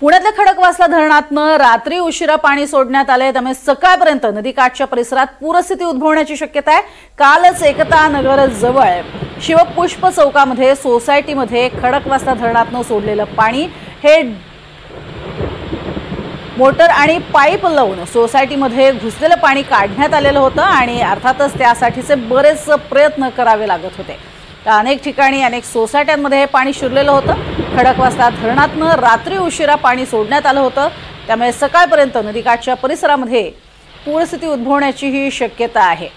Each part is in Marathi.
पुण्यातल्या खडकवासला धरणातनं रात्री उशिरा पाणी सोडण्यात आले, त्यामुळे सकाळपर्यंत नदीकाठच्या परिसरात पूरस्थिती उद्भवण्याची शक्यता आहे। कालच एकता नगर जवळ शिवपुष्प चौकामध्ये सोसायटीमध्ये खडकवासला धरणातनं सोडलेलं पाणी हे मोटर आणि पाईप लावून सोसायटीमध्ये घुसलेलं पाणी काढण्यात आलेलं होतं आणि अर्थातच त्यासाठीचे बरेच प्रयत्न करावे लागत होते। अनेक ठिकाणी अनेक सोसायट्यांमध्ये हे पाणी शिरलेलं होतं। खडकवासला धरणातनं रात्री उशिरा पाणी सोडण्यात आलं होतं, त्यामुळे सकाळपर्यंत नदीकाठच्या परिसरामध्ये पूरस्थिती उद्भवण्याची ही शक्यता आहे।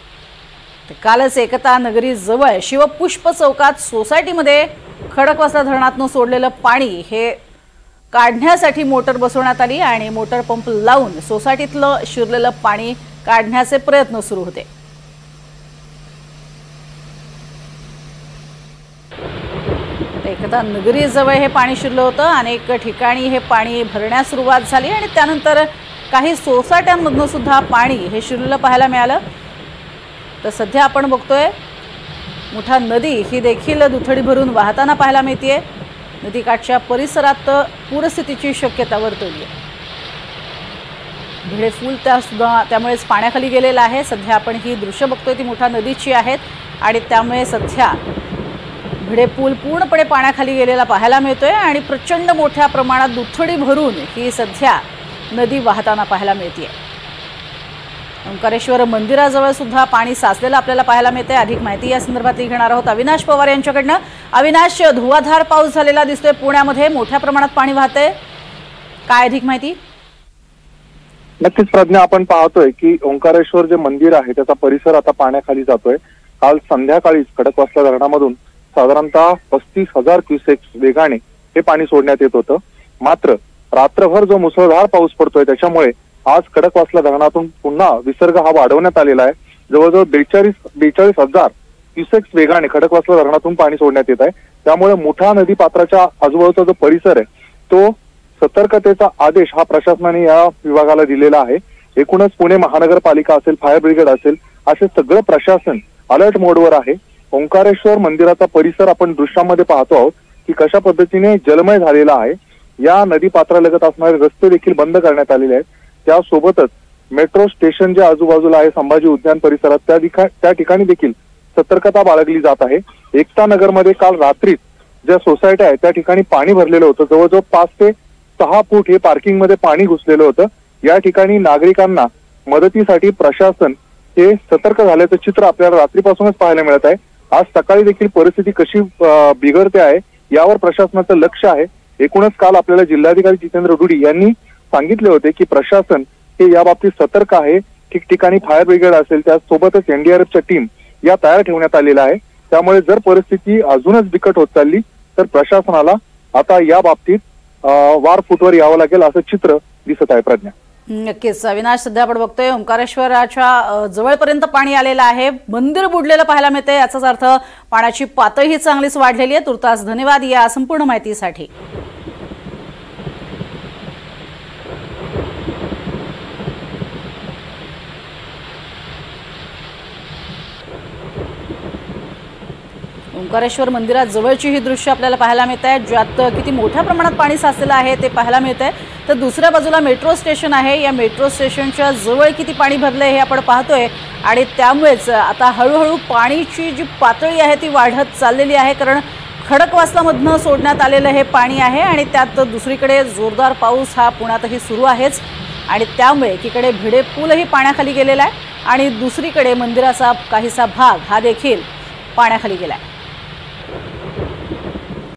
कालच एकता नगरी जवळ शिवपुष्प चौकात सोसायटीमध्ये खडकवासला धरणातनं सोडलेलं पाणी हे काढण्यासाठी मोटर बसवण्यात आली आणि मोटर पंप लावून सोसायटीतलं शिरलेलं पाणी काढण्याचे प्रयत्न सुरू होते। एकता नगरी जवळ हे पाणी शिरलं होतं। अनेक ठिकाणी हे पाणी भरण्यास सुरुवात झाली आणि त्यानंतर काही सोसायट्यांमधून सुद्धा पाणी हे शिरलेलं पाहायला मिळालं। तर सध्या आपण बघतोय मोठा नदी ही देखील दुथडी भरून वाहताना पाहायला मिळते। नदीकाठच्या परिसरात पूरस्थितीची शक्यता वर्तवली आहे। भिडेपूल त्यामुळेच पाण्याखाली गेलेला आहे। सध्या आपण ही दृश्य बघतोय ती मोठा नदीची आहेत आणि त्यामुळे सध्या भिडेपूल पूर्णपणे पाण्याखाली गेलेला पाहायला मिळतोय आणि प्रचंड मोठ्या प्रमाणात दुथडी भरून ही सध्या नदी वाहताना पाहायला मिळते। ओंकारेश्वर मंदिराजवळ सुद्धा पाणी साचलेलं आपल्याला पाहायला मिळते। अधिक माहिती या संदर्भातली घेणार आहोत अविनाश पवार यांच्याकडनं। अविनाश, धुवाधार पाऊस झालेला दिसतोय, पुण्यामध्ये मोठ्या प्रमाणात पाणी वाहतंय, काय अधिक माहिती? नक्कीच प्रज्ञा, आपण पाहतोय की ओंकारेश्वर जे मंदिर आहे त्याचा परिसर आता पाण्याखाली जातोय। काल संध्याकाळी खडकवासला धरणामधून साधारणतः 35,000 क्युसेक्स वेगाने हे पाणी सोडण्यात येत होतं। मात्र रात्रभर जो मुसळधार पाऊस पडतोय त्याच्यामुळे आज खडकवासला धरणातून पुन्हा विसर्ग हा वाढवण्यात आलेला आहे। जवळजवळ 42,000 क्युसेक्स वेगाने खडकवासला धरणातून पाणी सोडण्यात येत आहे। त्यामुळे मुठा नदी पात्राच्या आजूबाजूचा जो परिसर आहे तो सतर्कतेचा आदेश हा प्रशासनाने या विभागाला दिलेला आहे। एकूणच पुणे महानगरपालिका असेल, फायर ब्रिगेड असेल, असे सगळं प्रशासन अलर्ट मोडवर आहे। ओंकारेश्वर मंदिराचा परिसर आपण दृश्यामध्ये पाहतो आहोत की कशा पद्धतीने जलमय झालेला आहे। या नदी पात्रालगत असणारे रस्ते देखील बंद करण्यात आलेले आहेत। त्यासोबतच मेट्रो स्टेशन जे आजूबाजूला आहे संभाजी उद्यान परिसरात त्या ठिकाणी देखील सतर्कता बाळगली जात आहे। एकता नगरमध्ये काल रात्रीच ज्या सोसायट्या आहेत त्या ठिकाणी पाणी भरलेलं होतं। जवळजवळ 5 ते 6 फूट हे पार्किंगमध्ये पाणी घुसलेलं होतं। या ठिकाणी नागरिकांना मदतीसाठी प्रशासन हे सतर्क झाल्याचं चित्र आपल्याला रात्रीपासूनच पाहायला मिळत आहे। आज सकाळी देखील परिस्थिती कशी बिघडते आहे यावर प्रशासनाचं लक्ष आहे। एकूणच काल आपल्याला जिल्हाधिकारी जितेंद्र डुडी यांनी सांगितले होते की प्रशासन हे या बाबतीत सतर्क आहे। ठिकठिकाणी फायर ब्रिगेड असेल, त्यासोबतच एनडीआरएफच्या टीम या तयार ठेवण्यात आलेल्या आहे। त्यामुळे जर परिस्थिती अजूनच बिकट होत चालली तर प्रशासनाला आता या बाबतीत वार फुटवर यावं लागेल असं चित्र दिसत आहे। प्रज्ञा, नक्कीच अविनाश, सध्या आपण बघतोय ओंकारेश्वराच्या जवळपर्यंत पाणी आलेलं आहे, मंदिर बुडलेलं पाहायला मिळतंय। याचाच अर्थ पाण्याची पातळी चांगलीच वाढलेली आहे। तुर्तास धन्यवाद या संपूर्ण माहितीसाठी। ओंकारेश्वर मंदिरात जवळची ही दृश्य आपल्याला पाहायला मिळत आहे, ज्यात किती मोठ्या प्रमाणात पाणी साचलेलं आहे ते पाहायला मिळतंय। तर दुसऱ्या बाजूला मेट्रो स्टेशन आहे, या मेट्रो स्टेशनच्या जवळ किती पाणी भरलंय हे आपण पाहतोय आणि त्यामुळेच आता हळूहळू पाणीची जी पातळी आहे ती वाढत चाललेली आहे। कारण खडकवासलामधनं सोडण्यात आलेलं हे पाणी आहे आणि त्यात दुसरीकडे जोरदार पाऊस हा पुण्यातही सुरू आहेच आणि त्यामुळे एकीकडे भिडेपूलही पाण्याखाली गेलेला आहे आणि दुसरीकडे मंदिराचा काहीसा भाग हा देखील पाण्याखाली गेला आहे।